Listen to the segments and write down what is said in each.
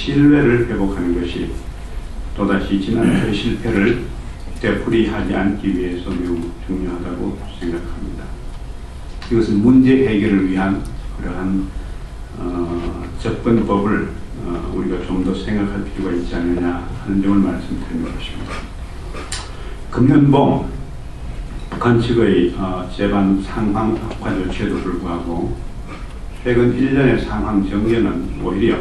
신뢰를 회복하는 것이 또다시 지난해 실패를 되풀이하지 않기 위해서 매우 중요하다고 생각합니다. 이것은 문제 해결을 위한 그러한 접근법을 우리가 좀 더 생각할 필요가 있지 않느냐 하는 점을 말씀드리는 것입니다. 금년봉 북한 측의 재반 상황 악화 조치에도 불구하고 최근 1년의 상황 정리는 오히려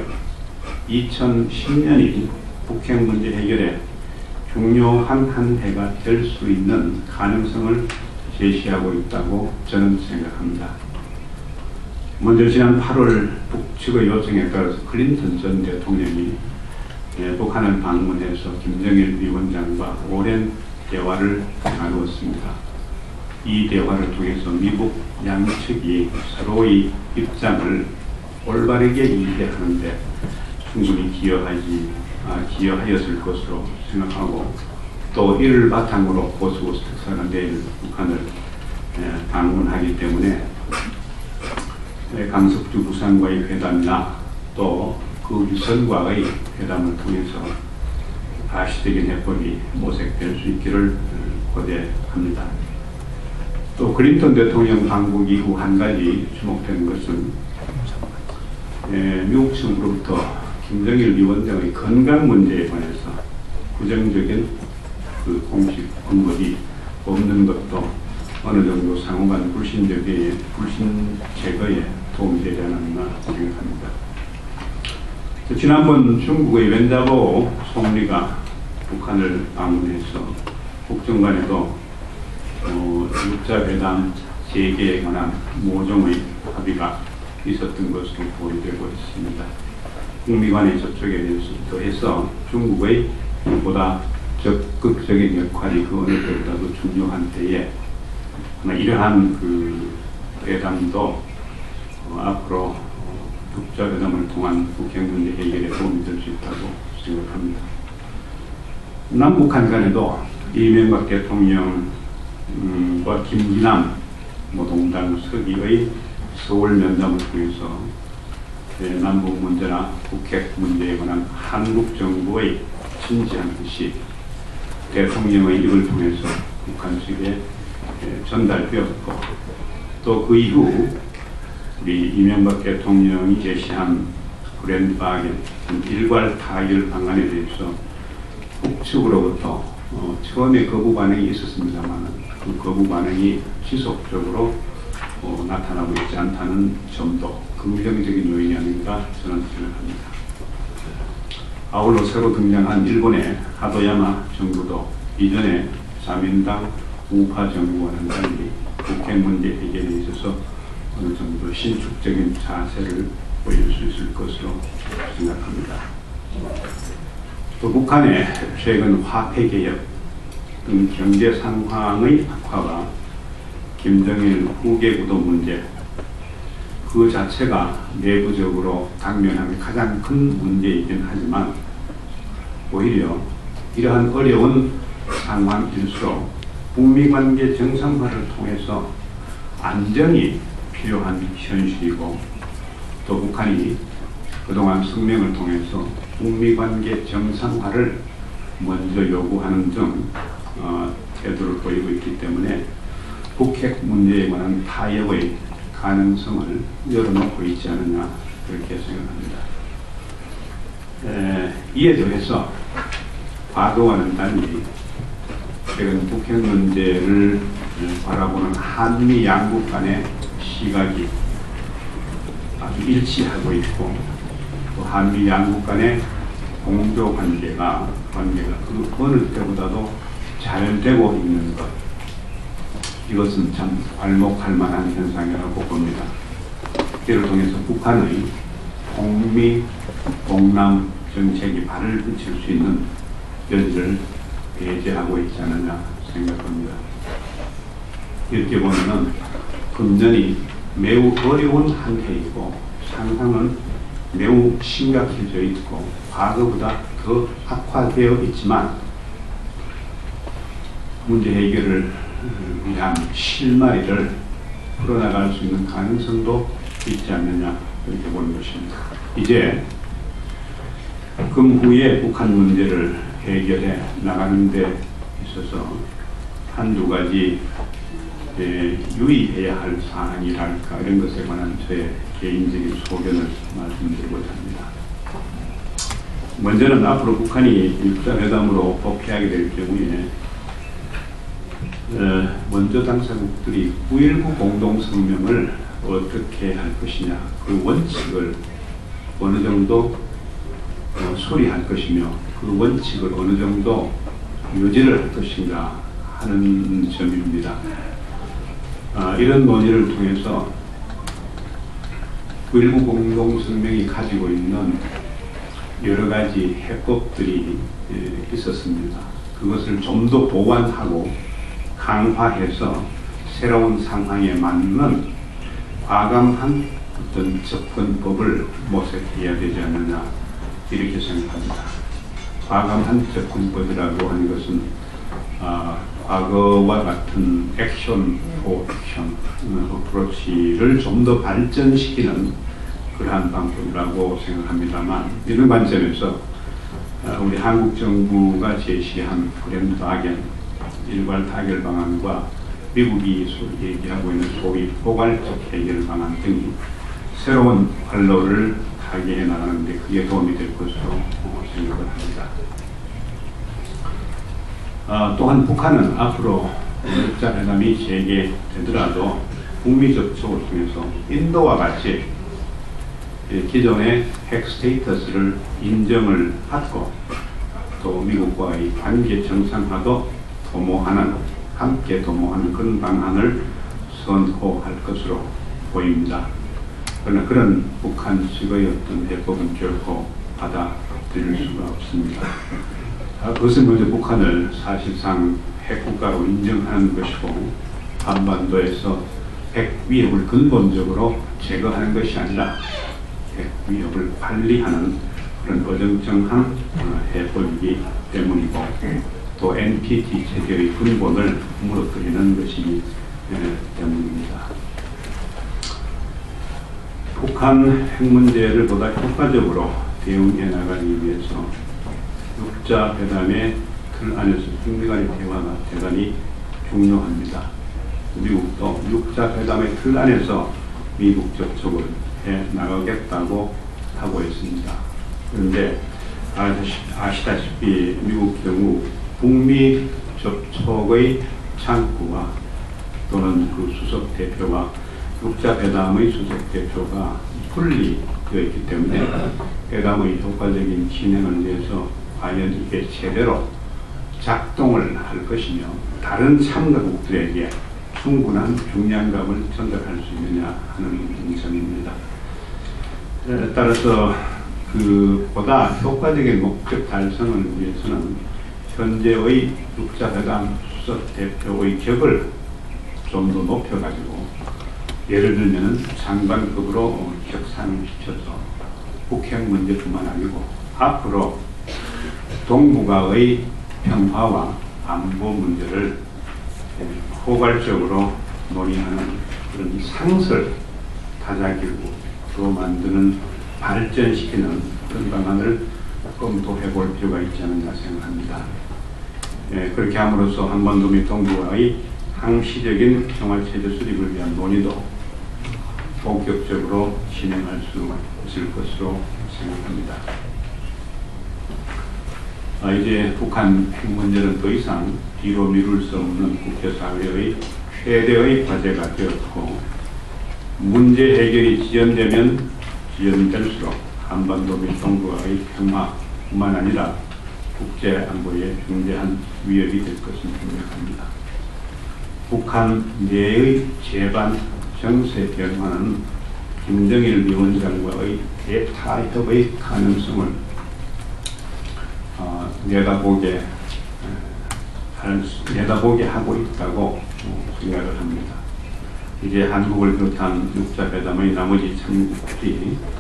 2010년이 북핵 문제 해결에 중요한 한 해가 될 수 있는 가능성을 제시하고 있다고 저는 생각합니다. 먼저 지난 8월 북측의 요청에 따라서 클린턴 전 대통령이 북한을 방문해서 김정일 위원장과 오랜 대화를 나누었습니다. 이 대화를 통해서 미국 양측이 서로의 입장을 올바르게 이해하는 데 충분히 기여하였을 것으로 생각하고, 또 이를 바탕으로 고스고스 특사가 내일 북한을 방문하기 때문에 강석주 부상과의 회담이나 또 그 유선과의 회담을 통해서 가시적인 해법이 모색될 수 있기를 고대합니다. 또 클린턴 대통령 방북 이후 한 가지 주목되는 것은 미국 정부로부터 김정일 위원장의 건강 문제에 관해서 부정적인 그 공식 언급이 없는 것도 어느 정도 상호간 불신 제거에 도움이 되지 않았나 생각합니다. 지난번 중국의 웬자보 총리가 북한을 방문해서 국정간에도 육자회담 재개에 관한 모종의 합의가 있었던 것으로 보이되고 있습니다. 북미 간의 접촉에 더해서 중국의 보다 적극적인 역할이 그 어느 때보다도 중요한 때에 이러한 그 회담도 앞으로 육자회담을 통한 북핵 문제 해결에 도움이 될 수 있다고 생각합니다. 남북한 간에도 이명박 대통령과 김기남 노동당 서기의 서울 면담을 통해서 남북 문제나 북핵 문제에 관한 한국 정부의 진지한 뜻이 대통령의 입을 통해서 북한 측에 전달되었고, 또 그 이후 우리 이명박 대통령이 제시한 그랜드 바겐 일괄 타결 방안에 대해서 북측으로부터 처음에 거부 반응이 있었습니다만 그 거부 반응이 지속적으로 나타나고 있지 않다는 점도 긍정적인 요인이 아닌가 저는 생각합니다. 아울러 새로 등장한 일본의 하도야마 정부도 이전에 자민당 우파 정부와는 달리 북핵 문제 해결에 있어서 어느 정도 신축적인 자세를 보일 수 있을 것으로 생각합니다. 또 북한의 최근 화폐개혁 등 경제 상황의 악화와 김정일 후계 구도 문제 그 자체가 내부적으로 당면하는 가장 큰 문제이긴 하지만, 오히려 이러한 어려운 상황일수록 북미 관계 정상화를 통해서 안정이 필요한 현실이고, 또 북한이 그동안 성명을 통해서 북미 관계 정상화를 먼저 요구하는 등 태도를 보이고 있기 때문에 북핵 문제에 관한 타협의 가능성을 열어놓고 있지 않느냐 그렇게 생각합니다. 이에 더해서 과거와는 달리 최근 북핵 문제를 바라보는 한미 양국 간의 시각이 아주 일치하고 있고, 또 한미 양국 간의 공조 관계가 그 어느 때보다도 잘 되고 있는 것, 이것은 참 괄목할 만한 현상이라고 봅니다. 이를 통해서 북한의 북미 동남 정책이 발을 붙일 수 있는 여지를 배제하고 있지 않느냐 생각합니다. 이렇게 보면은 금년이 매우 어려운 한 해이고 상황은 매우 심각해져 있고 과거보다 더 악화되어 있지만 문제 해결을 위한 실마리를 풀어나갈 수 있는 가능성도 있지 않느냐 이렇게 보는 것입니다. 이제 접근 후에 북한 문제를 해결해 나가는 데 있어서 한두 가지 유의해야 할 사항이랄까 이런 것에 관한 저의 개인적인 소견을 말씀드리고자 합니다. 먼저는 앞으로 북한이 육자회담으로 복귀하게 될 경우에 원조 당사국들이 9.19 공동성명을 어떻게 할 것이냐, 그 원칙을 어느 정도 수리할 것이며 그 원칙을 어느 정도 유지를 할 것인가 하는 점입니다. 이런 논의를 통해서 9.19 공동성명이 가지고 있는 여러 가지 해법들이 있었습니다. 그것을 좀 더 보완하고 강화해서 새로운 상황에 맞는 과감한 어떤 접근법을 모색해야 되지 않느냐 이렇게 생각합니다. 과감한 접근법이라고 하는 것은 과거와 같은 액션 포 액션 어프로치를 좀 더 발전시키는 그러한 방법이라고 생각합니다만, 이런 관점에서 우리 한국 정부가 제시한 그랜드 아겐 일괄 타결 방안과 미국이 얘기하고 있는 소위 포괄적 해결 방안 등이 새로운 활로를 타개해 나가는 데 그게 도움이 될 것으로 생각을 합니다. 또한 북한은 앞으로 육자회담이 재개되더라도 북미 접촉을 통해서 인도와 같이 기존의 핵 스테이터스를 인정을 받고 또 미국과의 관계 정상화도 함께 도모하는 그런 방안을 선호할 것으로 보입니다. 그러나 그런 북한식의 어떤 해법은 결코 받아들일 수가 없습니다. 그것은 먼저 북한을 사실상 핵국가로 인정하는 것이고 한반도에서 핵 위협을 근본적으로 제거하는 것이 아니라 핵 위협을 관리하는 그런 어정쩡한 해법이기 때문이고 또 NPT 체제의 근본을 무너뜨리는 것이기 때문입니다. 북한 핵 문제를 보다 효과적으로 대응해 나가기 위해서 육자회담의 틀 안에서 북미 간의 대화가 대단히 중요합니다. 미국도 육자회담의 틀 안에서 미국 접촉을 해 나가겠다고 하고 있습니다. 그런데 아시다시피 미국 경우 북미 접촉의 창구와 또는 그 수석 대표와 육자회담의 수석 대표가 분리되어 있기 때문에 회담의 효과적인 진행을 위해서 과연 이게 제대로 작동을 할 것이며 다른 참가국들에게 충분한 중량감을 전달할 수 있느냐 하는 점입니다. 따라서 보다 효과적인 목적 달성을 위해서는 현재의 육자회담 수석 대표의 격을 좀 더 높여가지고 예를 들면 장관급으로 격상시켜서 북핵 문제뿐만 아니고 앞으로 동북아의 평화와 안보 문제를 포괄적으로 논의하는 그런 상설 다자기구로 만드는 발전시키는 그런 방안을 검토해 볼 필요가 있지 않느냐 생각합니다. 그렇게 함으로써 한반도 및 동북아의 항시적인 평화체제 수립을 위한 논의도 본격적으로 진행할 수 있을 것으로 생각합니다. 이제 북한 핵 문제는 더 이상 뒤로 미룰 수 없는 국제사회의 최대의 과제가 되었고 문제 해결이 지연되면 지연될수록 한반도 및 동북아의 평화뿐만 아니라 국제 안보에 중대한 위협이 될 것은 분명합니다. 북한 내의 재반 정세 변화는 김정일 위원장과의 대타협의 가능성을 내다보게 하고 있다고 생각을 합니다. 이제 한국을 비롯한 육자회담의 나머지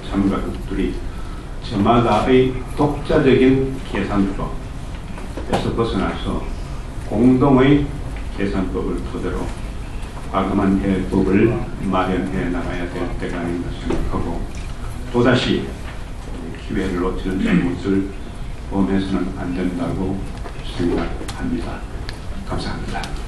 참가국들이 저마다의 독자적인 계산법에서 벗어나서 공동의 계산법을 토대로 과감한 해법을 마련해 나가야 될 때가 아닌가 생각하고 또다시 기회를 놓치는 잘못을 범해서는 안 된다고 생각합니다. 감사합니다.